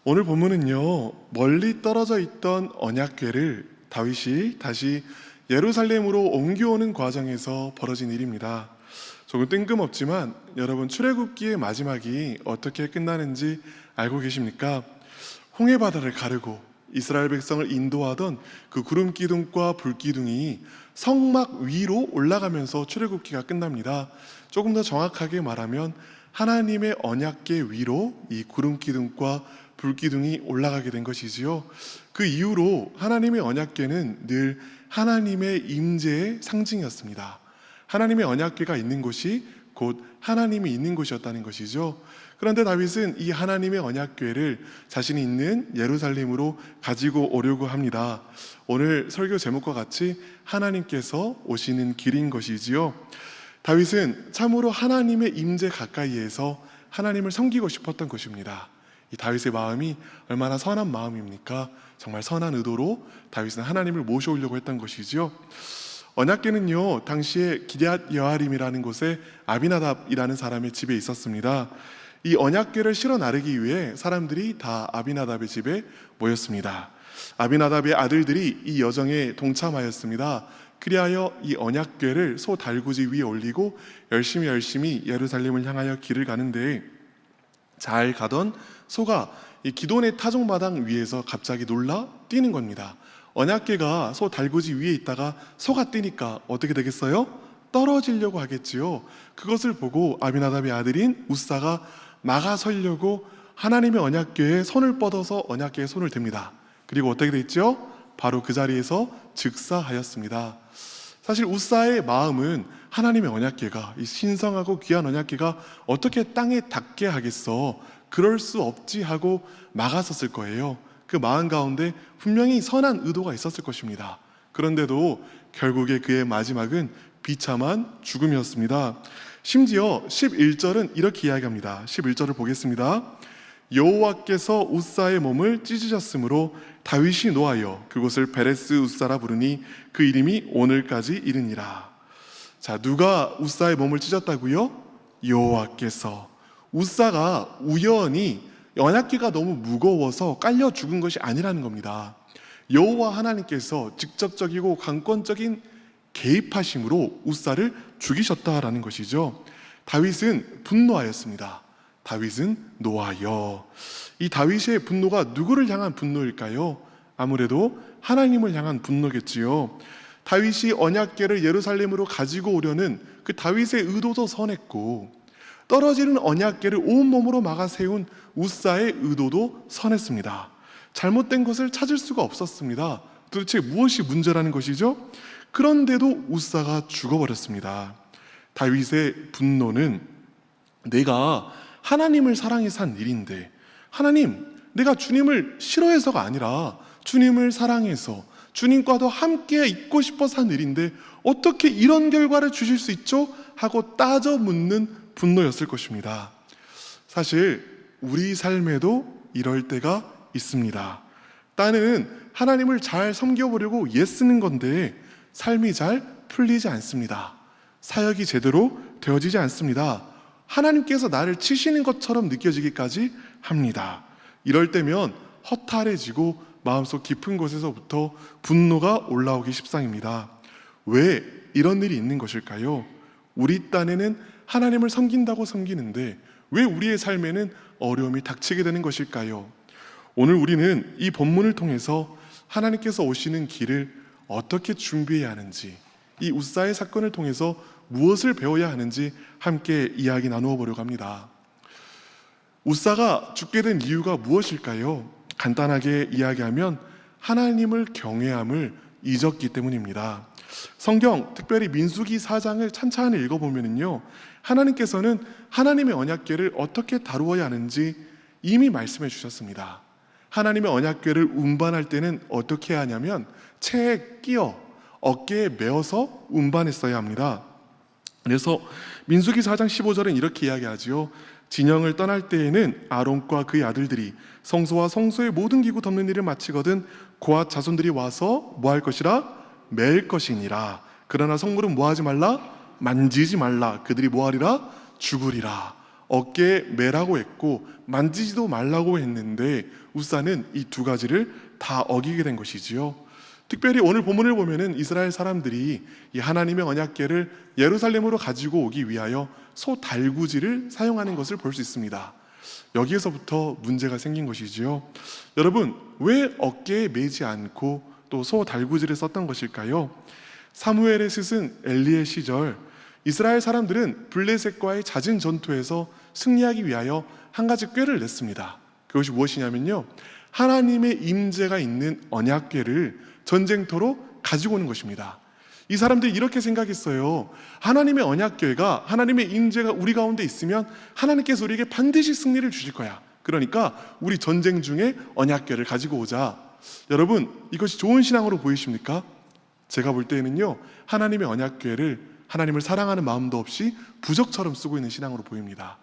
오늘 본문은요, 멀리 떨어져 있던 언약궤를 다윗이 다시 예루살렘으로 옮겨오는 과정에서 벌어진 일입니다. 조금 뜬금없지만 여러분, 출애굽기의 마지막이 어떻게 끝나는지 알고 계십니까? 홍해바다를 가르고 이스라엘 백성을 인도하던 그 구름 기둥과 불 기둥이 성막 위로 올라가면서 출애굽기가 끝납니다. 조금 더 정확하게 말하면 하나님의 언약궤 위로 이 구름 기둥과 불 기둥이 올라가게 된 것이지요. 그 이후로 하나님의 언약궤는 늘 하나님의 임재의 상징이었습니다. 하나님의 언약궤가 있는 곳이 곧 하나님이 있는 곳이었다는 것이죠. 그런데 다윗은 이 하나님의 언약궤를 자신이 있는 예루살렘으로 가지고 오려고 합니다. 오늘 설교 제목과 같이 하나님께서 오시는 길인 것이지요. 다윗은 참으로 하나님의 임재 가까이에서 하나님을 섬기고 싶었던 것입니다. 이 다윗의 마음이 얼마나 선한 마음입니까? 정말 선한 의도로 다윗은 하나님을 모셔오려고 했던 것이지요. 언약궤는요, 당시에 기럇 여아림이라는 곳에 아비나답이라는 사람의 집에 있었습니다. 이 언약궤를 실어 나르기 위해 사람들이 다 아비나답의 집에 모였습니다. 아비나답의 아들들이 이 여정에 동참하였습니다. 그리하여 이 언약궤를 소 달구지 위에 올리고 열심히 예루살렘을 향하여 길을 가는데, 잘 가던 소가 이 기돈의 타종마당 위에서 갑자기 놀라 뛰는 겁니다. 언약궤가 소 달구지 위에 있다가 소가 뛰니까 어떻게 되겠어요? 떨어지려고 하겠지요. 그것을 보고 아비나답의 아들인 우사가 막아서려고 하나님의 언약궤에 손을 뻗어서 언약궤에 손을 댑니다. 그리고 어떻게 됐죠? 바로 그 자리에서 즉사하였습니다. 사실 우사의 마음은 하나님의 언약궤가, 이 신성하고 귀한 언약궤가 어떻게 땅에 닿게 하겠어, 그럴 수 없지 하고 막았었을 거예요. 그 마음 가운데 분명히 선한 의도가 있었을 것입니다. 그런데도 결국에 그의 마지막은 비참한 죽음이었습니다. 심지어 11절은 이렇게 이야기합니다. 11절을 보겠습니다. 여호와께서 우사의 몸을 찢으셨으므로 다윗이 노하여 그곳을 베레스 우사라 부르니 그 이름이 오늘까지 이르니라. 자, 누가 우사의 몸을 찢었다고요? 여호와께서. 우사가 우연히 언약궤가 너무 무거워서 깔려 죽은 것이 아니라는 겁니다. 여호와 하나님께서 직접적이고 강권적인 개입하심으로 우사를 죽이셨다라는 것이죠. 다윗은 분노하였습니다. 다윗은 노하여. 이 다윗의 분노가 누구를 향한 분노일까요? 아무래도 하나님을 향한 분노겠지요. 다윗이 언약궤를 예루살렘으로 가지고 오려는 그 다윗의 의도도 선했고, 떨어지는 언약궤를 온몸으로 막아 세운 우사의 의도도 선했습니다. 잘못된 것을 찾을 수가 없었습니다. 도대체 무엇이 문제라는 것이죠? 그런데도 우사가 죽어버렸습니다. 다윗의 분노는 내가 하나님을 사랑해서 한 일인데, 하나님, 내가 주님을 싫어해서가 아니라 주님을 사랑해서 주님과도 함께 있고 싶어서 한 일인데 어떻게 이런 결과를 주실 수 있죠? 하고 따져 묻는 분노였을 것입니다. 사실 우리 삶에도 이럴 때가 있습니다. 나는 하나님을 잘 섬겨보려고 애쓰는 건데 삶이 잘 풀리지 않습니다. 사역이 제대로 되어지지 않습니다. 하나님께서 나를 치시는 것처럼 느껴지기까지 합니다. 이럴 때면 허탈해지고 마음속 깊은 곳에서부터 분노가 올라오기 십상입니다. 왜 이런 일이 있는 것일까요? 우리 딴에는 하나님을 섬긴다고 섬기는데 왜 우리의 삶에는 어려움이 닥치게 되는 것일까요? 오늘 우리는 이 본문을 통해서 하나님께서 오시는 길을 어떻게 준비해야 하는지, 이 우사의 사건을 통해서 무엇을 배워야 하는지 함께 이야기 나누어 보려고 합니다. 우사가 죽게 된 이유가 무엇일까요? 간단하게 이야기하면 하나님을 경외함을 잊었기 때문입니다. 성경, 특별히 민수기 4장을 찬찬히 읽어보면요, 하나님께서는 하나님의 언약궤를 어떻게 다루어야 하는지 이미 말씀해 주셨습니다. 하나님의 언약궤를 운반할 때는 어떻게 해야 하냐면 채에 끼어 어깨에 메어서 운반했어야 합니다. 그래서 민수기 4장 15절은 이렇게 이야기하지요. 진영을 떠날 때에는 아론과 그의 아들들이 성소와 성소의 모든 기구 덮는 일을 마치거든 고앗 자손들이 와서 뭐 할 것이라? 맬 것이니라. 그러나 성물은 뭐 하지 말라? 만지지 말라. 그들이 뭐 하리라? 죽으리라. 어깨에 매라고 했고 만지지도 말라고 했는데 우사는 이 두 가지를 다 어기게 된 것이지요. 특별히 오늘 본문을 보면은 이스라엘 사람들이 이 하나님의 언약궤를 예루살렘으로 가지고 오기 위하여 소 달구지를 사용하는 것을 볼 수 있습니다. 여기에서부터 문제가 생긴 것이지요. 여러분, 왜 어깨에 매지 않고 또 소 달구지를 썼던 것일까요? 사무엘의 스승 엘리의 시절 이스라엘 사람들은 블레셋과의 잦은 전투에서 승리하기 위하여 한 가지 궤를 냈습니다. 그것이 무엇이냐면요, 하나님의 임재가 있는 언약궤를 전쟁터로 가지고 오는 것입니다. 이 사람들이 이렇게 생각했어요. 하나님의 언약궤가, 하나님의 임재가 우리 가운데 있으면 하나님께서 우리에게 반드시 승리를 주실 거야. 그러니까 우리 전쟁 중에 언약궤를 가지고 오자. 여러분, 이것이 좋은 신앙으로 보이십니까? 제가 볼 때에는요, 하나님의 언약궤를 하나님을 사랑하는 마음도 없이 부적처럼 쓰고 있는 신앙으로 보입니다.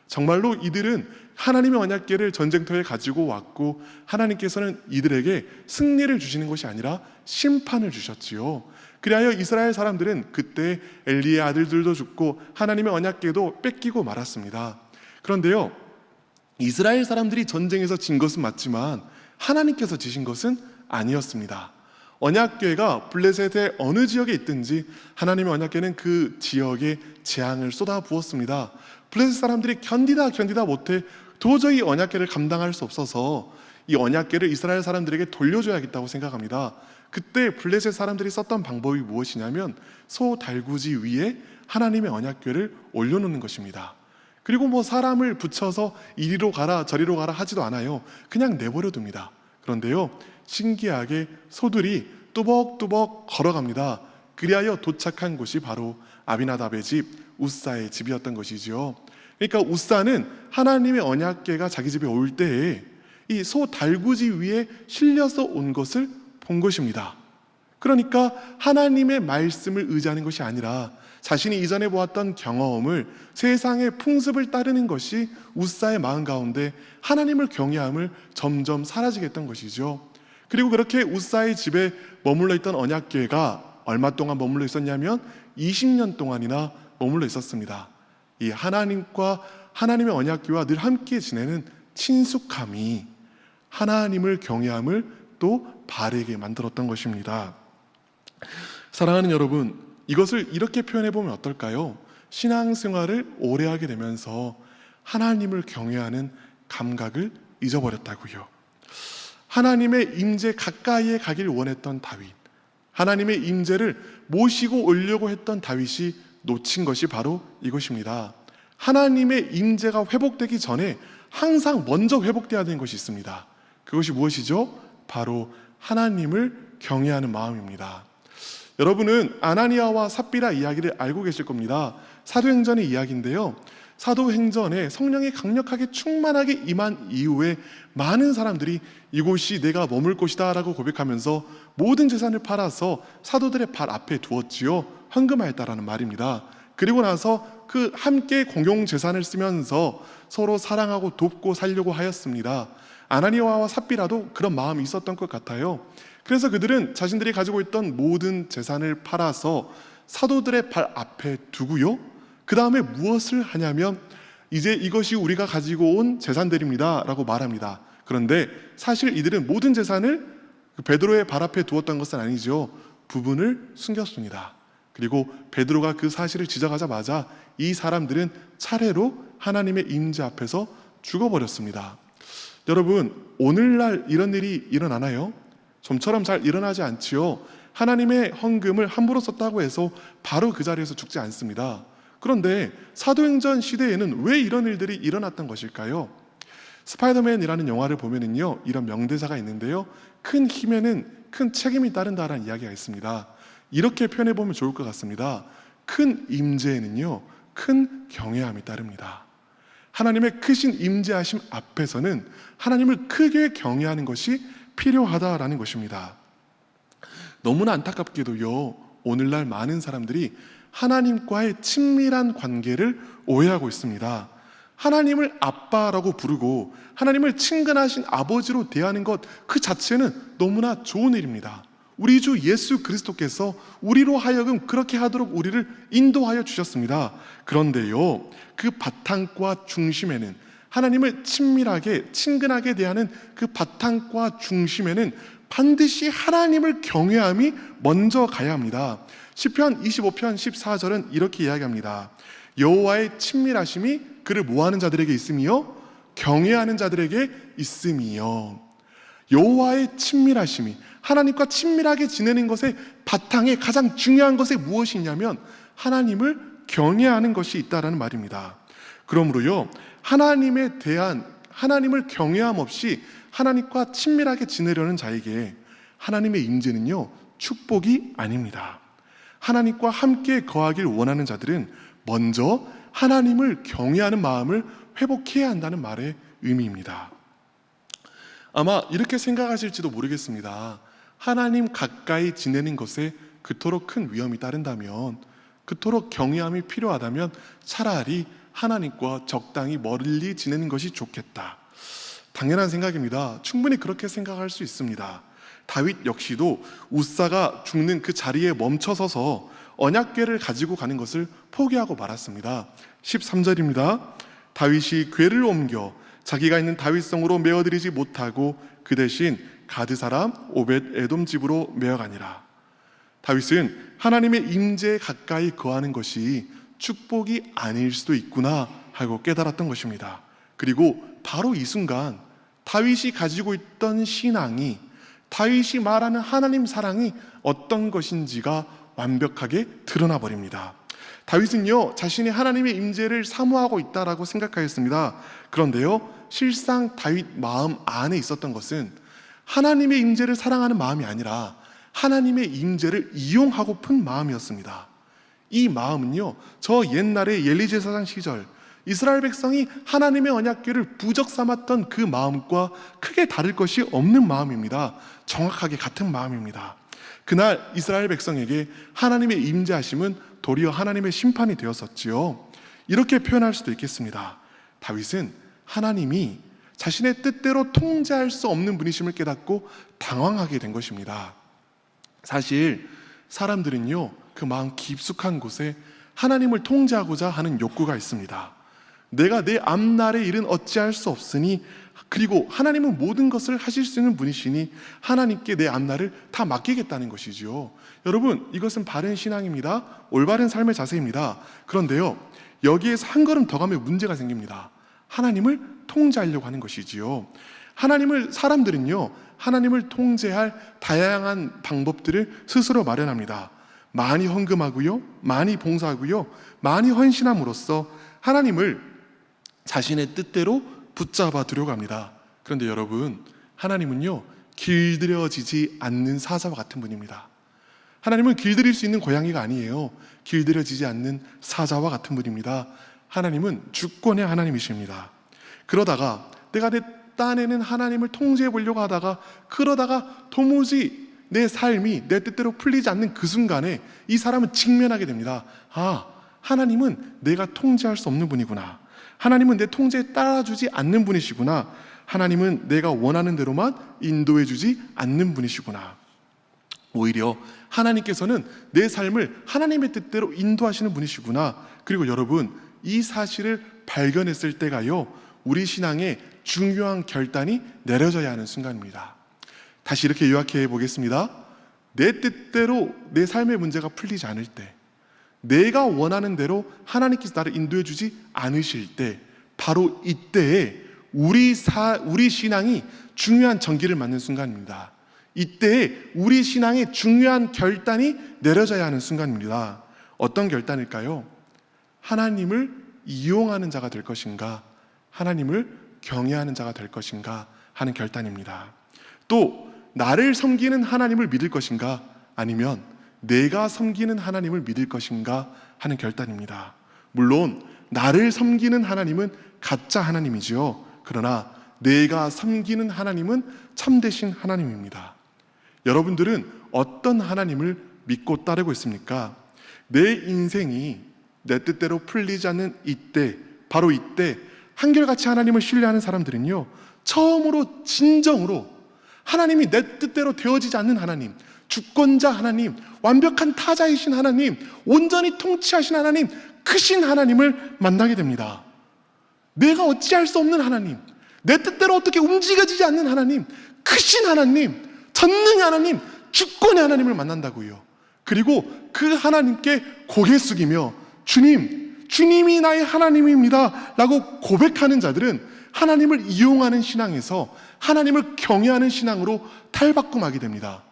정말로 이들은 하나님의 언약궤를 전쟁터에 가지고 왔고 하나님께서는 이들에게 승리를 주시는 것이 아니라 심판을 주셨지요. 그리하여 이스라엘 사람들은 그때 엘리의 아들들도 죽고 하나님의 언약궤도 뺏기고 말았습니다. 그런데요, 이스라엘 사람들이 전쟁에서 진 것은 맞지만 하나님께서 지신 것은 아니었습니다. 언약궤가 블레셋의 어느 지역에 있든지 하나님의 언약궤는 그 지역에 재앙을 쏟아 부었습니다. 블레셋 사람들이 견디다 못해 도저히 언약궤를 감당할 수 없어서 이 언약궤를 이스라엘 사람들에게 돌려줘야겠다고 생각합니다. 그때 블레셋 사람들이 썼던 방법이 무엇이냐면 소 달구지 위에 하나님의 언약궤를 올려놓는 것입니다. 그리고 사람을 붙여서 이리로 가라 저리로 가라 하지도 않아요. 그냥 내버려 둡니다. 그런데요, 신기하게 소들이 뚜벅뚜벅 걸어갑니다. 그리하여 도착한 곳이 바로 아비나답의 집 우사의 집이었던 것이지요. 그러니까 우사는 하나님의 언약궤가 자기 집에 올 때에 이 소 달구지 위에 실려서 온 것을 본 것입니다. 그러니까 하나님의 말씀을 의지하는 것이 아니라 자신이 이전에 보았던 경험을, 세상의 풍습을 따르는 것이 우사의 마음 가운데 하나님을 경외함을 점점 사라지게 했던 것이죠. 그리고 그렇게 우사의 집에 머물러 있던 언약궤가 얼마 동안 머물러 있었냐면 20년 동안이나 머물러 있었습니다. 이 하나님과 하나님의 언약궤와 늘 함께 지내는 친숙함이 하나님을 경외함을 또 바르게 만들었던 것입니다. 사랑하는 여러분, 이것을 이렇게 표현해 보면 어떨까요? 신앙생활을 오래 하게 되면서 하나님을 경외하는 감각을 잊어버렸다고요. 하나님의 임재 가까이에 가길 원했던 다윗, 하나님의 임재를 모시고 오려고 했던 다윗이 놓친 것이 바로 이것입니다. 하나님의 임재가 회복되기 전에 항상 먼저 회복되어야 되는 것이 있습니다. 그것이 무엇이죠? 바로 하나님을 경외하는 마음입니다. 여러분은 아나니아와 삽비라 이야기를 알고 계실 겁니다. 사도행전의 이야기인데요, 사도행전에 성령이 강력하게 충만하게 임한 이후에 많은 사람들이 이곳이 내가 머물 곳이다 라고 고백하면서 모든 재산을 팔아서 사도들의 발 앞에 두었지요. 헌금하였다라는 말입니다. 그리고 나서 그 함께 공용 재산을 쓰면서 서로 사랑하고 돕고 살려고 하였습니다. 아나니아와 삽비라도 그런 마음이 있었던 것 같아요. 그래서 그들은 자신들이 가지고 있던 모든 재산을 팔아서 사도들의 발 앞에 두고요, 그 다음에 무엇을 하냐면 이제 이것이 우리가 가지고 온 재산들입니다 라고 말합니다. 그런데 사실 이들은 모든 재산을 베드로의 발 앞에 두었던 것은 아니죠. 부분을 숨겼습니다. 그리고 베드로가 그 사실을 지적하자마자 이 사람들은 차례로 하나님의 임재 앞에서 죽어버렸습니다. 여러분, 오늘날 이런 일이 일어나나요? 좀처럼 잘 일어나지 않지요. 하나님의 헌금을 함부로 썼다고 해서 바로 그 자리에서 죽지 않습니다. 그런데 사도행전 시대에는 왜 이런 일들이 일어났던 것일까요? 스파이더맨이라는 영화를 보면은요, 이런 명대사가 있는데요, 큰 힘에는 큰 책임이 따른다라는 이야기가 있습니다. 이렇게 표현해 보면 좋을 것 같습니다. 큰 임재에는요, 큰 경외함이 따릅니다. 하나님의 크신 임재하심 앞에서는 하나님을 크게 경외하는 것이 필요하다라는 것입니다. 너무나 안타깝게도요, 오늘날 많은 사람들이 하나님과의 친밀한 관계를 오해하고 있습니다. 하나님을 아빠라고 부르고 하나님을 친근하신 아버지로 대하는 것 그 자체는 너무나 좋은 일입니다. 우리 주 예수 그리스도께서 우리로 하여금 그렇게 하도록 우리를 인도하여 주셨습니다. 그런데요, 그 바탕과 중심에는, 하나님을 친밀하게 친근하게 대하는 그 바탕과 중심에는 반드시 하나님을 경외함이 먼저 가야 합니다. 시편 25편 14절은 이렇게 이야기합니다. 여호와의 친밀하심이 그를 모하는 자들에게 있으며 경외하는 자들에게 있음이요. 여호와의 친밀하심이, 하나님과 친밀하게 지내는 것의 바탕에 가장 중요한 것이 무엇이 있냐면 하나님을 경외하는 것이 있다라는 말입니다. 그러므로요, 하나님에 대한, 하나님을 경외함 없이 하나님과 친밀하게 지내려는 자에게 하나님의 임재는요, 축복이 아닙니다. 하나님과 함께 거하길 원하는 자들은 먼저 하나님을 경외하는 마음을 회복해야 한다는 말의 의미입니다. 아마 이렇게 생각하실지도 모르겠습니다. 하나님 가까이 지내는 것에 그토록 큰 위험이 따른다면, 그토록 경외함이 필요하다면 차라리 하나님과 적당히 멀리 지내는 것이 좋겠다. 당연한 생각입니다. 충분히 그렇게 생각할 수 있습니다. 다윗 역시도 웃사가 죽는 그 자리에 멈춰서서 언약궤를 가지고 가는 것을 포기하고 말았습니다. 13절입니다. 다윗이 궤를 옮겨 자기가 있는 다윗성으로 메어들이지 못하고 그 대신 가드 사람 오벳 에돔 집으로 메어가니라. 다윗은 하나님의 임재에 가까이 거하는 것이 축복이 아닐 수도 있구나 하고 깨달았던 것입니다. 그리고 바로 이 순간 다윗이 가지고 있던 신앙이, 다윗이 말하는 하나님 사랑이 어떤 것인지가 완벽하게 드러나 버립니다. 다윗은요, 자신이 하나님의 임재를 사모하고 있다라고 생각하였습니다. 그런데요, 실상 다윗 마음 안에 있었던 것은 하나님의 임재를 사랑하는 마음이 아니라 하나님의 임재를 이용하고픈 마음이었습니다. 이 마음은요, 저 옛날에 엘리 제사장 시절 이스라엘 백성이 하나님의 언약궤를 부적 삼았던 그 마음과 크게 다를 것이 없는 마음입니다. 정확하게 같은 마음입니다. 그날 이스라엘 백성에게 하나님의 임재하심은 도리어 하나님의 심판이 되었었지요. 이렇게 표현할 수도 있겠습니다. 다윗은 하나님이 자신의 뜻대로 통제할 수 없는 분이심을 깨닫고 당황하게 된 것입니다. 사실 사람들은요, 그 마음 깊숙한 곳에 하나님을 통제하고자 하는 욕구가 있습니다. 내가 내 앞날의 일은 어찌할 수 없으니, 그리고 하나님은 모든 것을 하실 수 있는 분이시니 하나님께 내 앞날을 다 맡기겠다는 것이지요. 여러분, 이것은 바른 신앙입니다. 올바른 삶의 자세입니다. 그런데요, 여기에서 한 걸음 더 가면 문제가 생깁니다. 하나님을 통제하려고 하는 것이지요. 사람들은요, 하나님을 통제할 다양한 방법들을 스스로 마련합니다. 많이 헌금하고요, 많이 봉사하고요, 많이 헌신함으로써 하나님을 자신의 뜻대로 붙잡아 두려고 합니다. 그런데 여러분, 하나님은요, 길들여지지 않는 사자와 같은 분입니다. 하나님은 길들일 수 있는 고양이가 아니에요. 길들여지지 않는 사자와 같은 분입니다. 하나님은 주권의 하나님이십니다. 그러다가 내가 내 딴에는 하나님을 통제해 보려고 하다가, 그러다가 도무지 내 삶이 내 뜻대로 풀리지 않는 그 순간에 이 사람은 직면하게 됩니다. 아, 하나님은 내가 통제할 수 없는 분이구나. 하나님은 내 통제에 따라주지 않는 분이시구나. 하나님은 내가 원하는 대로만 인도해 주지 않는 분이시구나. 오히려 하나님께서는 내 삶을 하나님의 뜻대로 인도하시는 분이시구나. 그리고 여러분, 이 사실을 발견했을 때가요, 우리 신앙의 중요한 결단이 내려져야 하는 순간입니다. 다시 이렇게 요약해 보겠습니다. 내 뜻대로 내 삶의 문제가 풀리지 않을 때, 내가 원하는 대로 하나님께서 나를 인도해 주지 않으실 때, 바로 이때에 우리 신앙이 중요한 전기를 맞는 순간입니다. 이때에 우리 신앙의 중요한 결단이 내려져야 하는 순간입니다. 어떤 결단일까요? 하나님을 이용하는 자가 될 것인가, 하나님을 경외하는 자가 될 것인가 하는 결단입니다. 또 나를 섬기는 하나님을 믿을 것인가, 아니면 내가 섬기는 하나님을 믿을 것인가 하는 결단입니다. 물론 나를 섬기는 하나님은 가짜 하나님이지요. 그러나 내가 섬기는 하나님은 참되신 하나님입니다. 여러분들은 어떤 하나님을 믿고 따르고 있습니까? 내 인생이 내 뜻대로 풀리지 않는 이때, 바로 이때 한결같이 하나님을 신뢰하는 사람들은요, 처음으로 진정으로 하나님이 내 뜻대로 되어지지 않는 하나님, 주권자 하나님, 완벽한 타자이신 하나님, 온전히 통치하신 하나님, 크신 하나님을 만나게 됩니다. 내가 어찌할 수 없는 하나님, 내 뜻대로 어떻게 움직여지지 않는 하나님, 크신 하나님, 전능의 하나님, 주권의 하나님을 만난다고요. 그리고 그 하나님께 고개 숙이며 주님이 나의 하나님입니다 라고 고백하는 자들은 하나님을 이용하는 신앙에서 하나님을 경외하는 신앙으로 탈바꿈하게 됩니다.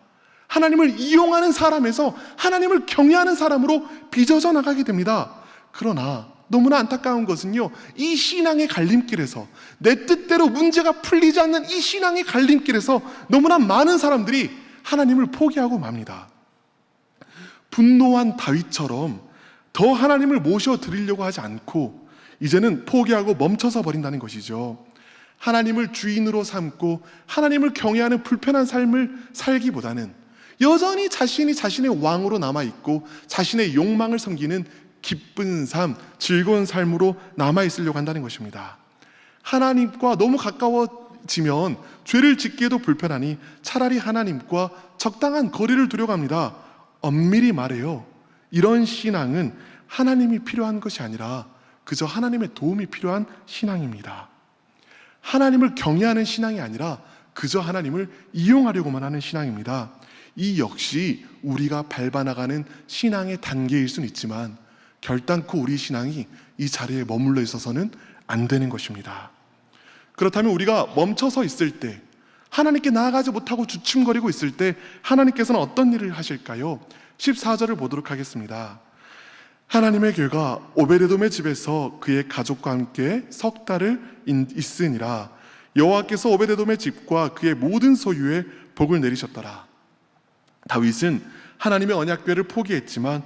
하나님을 이용하는 사람에서 하나님을 경외하는 사람으로 빚어져 나가게 됩니다. 그러나 너무나 안타까운 것은요, 이 신앙의 갈림길에서, 내 뜻대로 문제가 풀리지 않는 이 신앙의 갈림길에서 너무나 많은 사람들이 하나님을 포기하고 맙니다. 분노한 다윗처럼 더 하나님을 모셔드리려고 하지 않고 이제는 포기하고 멈춰서 버린다는 것이죠. 하나님을 주인으로 삼고 하나님을 경외하는 불편한 삶을 살기보다는 여전히 자신이 자신의 왕으로 남아있고 자신의 욕망을 섬기는 기쁜 삶, 즐거운 삶으로 남아있으려고 한다는 것입니다. 하나님과 너무 가까워지면 죄를 짓기에도 불편하니 차라리 하나님과 적당한 거리를 두려고 합니다. 엄밀히 말해요, 이런 신앙은 하나님이 필요한 것이 아니라 그저 하나님의 도움이 필요한 신앙입니다. 하나님을 경외하는 신앙이 아니라 그저 하나님을 이용하려고만 하는 신앙입니다. 이 역시 우리가 밟아나가는 신앙의 단계일 수는 있지만 결단코 우리 신앙이 이 자리에 머물러 있어서는 안 되는 것입니다. 그렇다면 우리가 멈춰서 있을 때, 하나님께 나아가지 못하고 주춤거리고 있을 때 하나님께서는 어떤 일을 하실까요? 14절을 보도록 하겠습니다. 하나님의 괴가 오베데돔의 집에서 그의 가족과 함께 석 달을 있으니라. 여호와께서 오베데돔의 집과 그의 모든 소유에 복을 내리셨더라. 다윗은 하나님의 언약궤를 포기했지만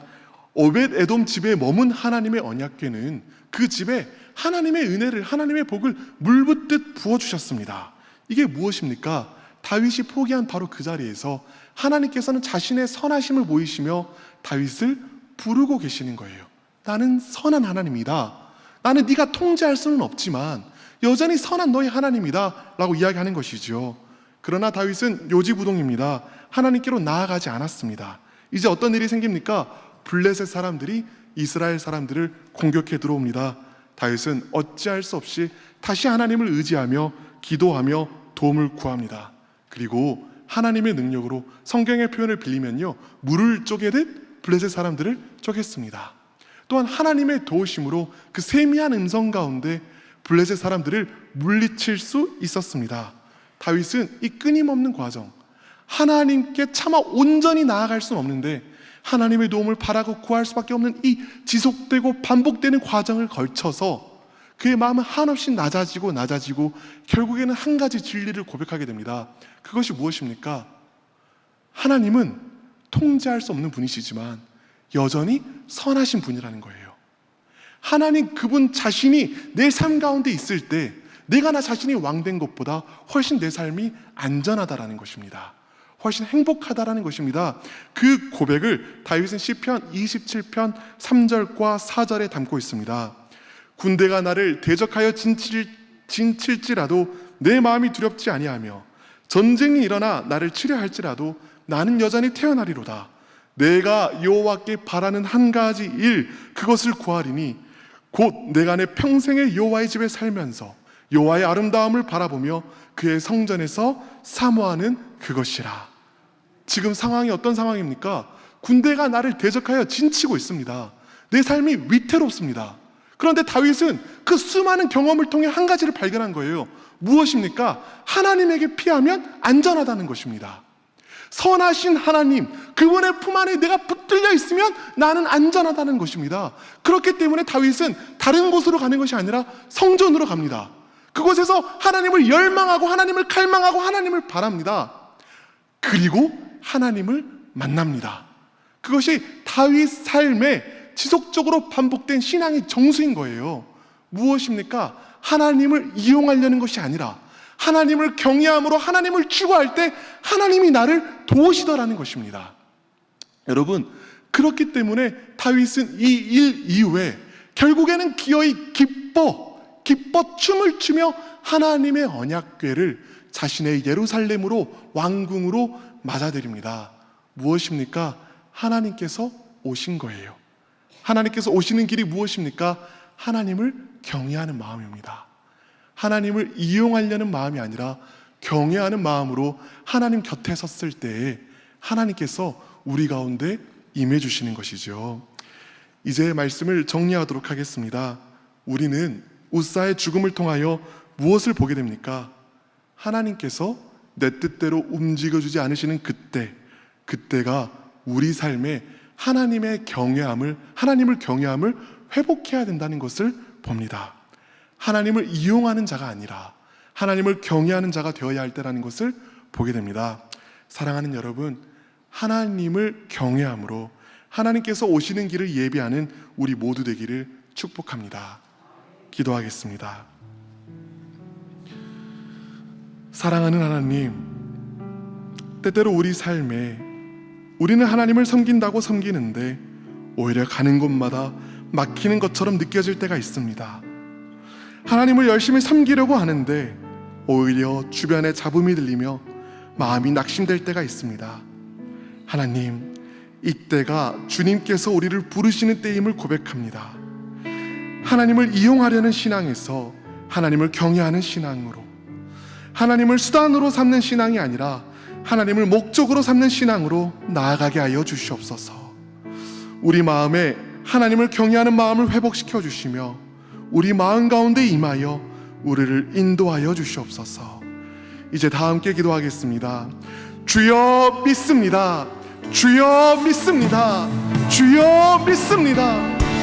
오벳에돔 집에 머문 하나님의 언약궤는 그 집에 하나님의 은혜를, 하나님의 복을 물붓듯 부어주셨습니다. 이게 무엇입니까? 다윗이 포기한 바로 그 자리에서 하나님께서는 자신의 선하심을 보이시며 다윗을 부르고 계시는 거예요. 나는 선한 하나님이다. 나는 네가 통제할 수는 없지만 여전히 선한 너의 하나님이다 라고 이야기하는 것이죠. 그러나 다윗은 요지부동입니다. 하나님께로 나아가지 않았습니다. 이제 어떤 일이 생깁니까? 블레셋 사람들이 이스라엘 사람들을 공격해 들어옵니다. 다윗은 어찌할 수 없이 다시 하나님을 의지하며 기도하며 도움을 구합니다. 그리고 하나님의 능력으로 성경의 표현을 빌리면요, 물을 쪼개듯 블레셋 사람들을 쪼갰습니다. 또한 하나님의 도우심으로 그 세미한 음성 가운데 블레셋 사람들을 물리칠 수 있었습니다. 다윗은 이 끊임없는 과정, 하나님께 차마 온전히 나아갈 수는 없는데 하나님의 도움을 바라고 구할 수밖에 없는 이 지속되고 반복되는 과정을 걸쳐서 그의 마음은 한없이 낮아지고 결국에는 한 가지 진리를 고백하게 됩니다. 그것이 무엇입니까? 하나님은 통제할 수 없는 분이시지만 여전히 선하신 분이라는 거예요. 하나님 그분 자신이 내 삶 가운데 있을 때 내가 나 자신이 왕된 것보다 훨씬 내 삶이 안전하다라는 것입니다. 훨씬 행복하다라는 것입니다. 그 고백을 다윗은 시편 27편 3절과 4절에 담고 있습니다. 군대가 나를 대적하여 진칠지라도 내 마음이 두렵지 아니하며 전쟁이 일어나 나를 치려 할지라도 나는 여전히 태어나리로다. 내가 여호와께 바라는 한 가지 일, 그것을 구하리니 곧 내가 내 평생의 여호와의 집에 살면서 여호와의 아름다움을 바라보며 그의 성전에서 사모하는 그것이라. 지금 상황이 어떤 상황입니까? 군대가 나를 대적하여 진치고 있습니다. 내 삶이 위태롭습니다. 그런데 다윗은 그 수많은 경험을 통해 한 가지를 발견한 거예요. 무엇입니까? 하나님에게 피하면 안전하다는 것입니다. 선하신 하나님, 그분의 품 안에 내가 붙들려 있으면 나는 안전하다는 것입니다. 그렇기 때문에 다윗은 다른 곳으로 가는 것이 아니라 성전으로 갑니다. 그곳에서 하나님을 열망하고 하나님을 갈망하고 하나님을 바랍니다. 그리고 하나님을 만납니다. 그것이 다윗 삶에 지속적으로 반복된 신앙의 정수인 거예요. 무엇입니까? 하나님을 이용하려는 것이 아니라 하나님을 경외함으로 하나님을 추구할 때 하나님이 나를 도우시더라는 것입니다. 여러분, 그렇기 때문에 다윗은 이 일 이후에 결국에는 기어이 기뻐 춤을 추며 하나님의 언약궤를 자신의 예루살렘으로 왕궁으로 맞아들입니다. 무엇입니까? 하나님께서 오신 거예요. 하나님께서 오시는 길이 무엇입니까? 하나님을 경외하는 마음입니다. 하나님을 이용하려는 마음이 아니라 경외하는 마음으로 하나님 곁에 섰을 때에 하나님께서 우리 가운데 임해 주시는 것이죠. 이제 말씀을 정리하도록 하겠습니다. 우리는 웃사의 죽음을 통하여 무엇을 보게 됩니까? 하나님께서 내 뜻대로 움직여주지 않으시는 그때가 우리 삶에 하나님을 경외함을 회복해야 된다는 것을 봅니다. 하나님을 이용하는 자가 아니라 하나님을 경외하는 자가 되어야 할 때라는 것을 보게 됩니다. 사랑하는 여러분, 하나님을 경외함으로 하나님께서 오시는 길을 예비하는 우리 모두 되기를 축복합니다. 기도하겠습니다. 사랑하는 하나님, 때때로 우리 삶에 우리는 하나님을 섬긴다고 섬기는데 오히려 가는 곳마다 막히는 것처럼 느껴질 때가 있습니다. 하나님을 열심히 섬기려고 하는데 오히려 주변에 잡음이 들리며 마음이 낙심될 때가 있습니다. 하나님, 이때가 주님께서 우리를 부르시는 때임을 고백합니다. 하나님을 이용하려는 신앙에서 하나님을 경외하는 신앙으로, 하나님을 수단으로 삼는 신앙이 아니라 하나님을 목적으로 삼는 신앙으로 나아가게 하여 주시옵소서. 우리 마음에 하나님을 경외하는 마음을 회복시켜 주시며 우리 마음 가운데 임하여 우리를 인도하여 주시옵소서. 이제 다 함께 기도하겠습니다. 주여 믿습니다. 주여 믿습니다. 주여 믿습니다.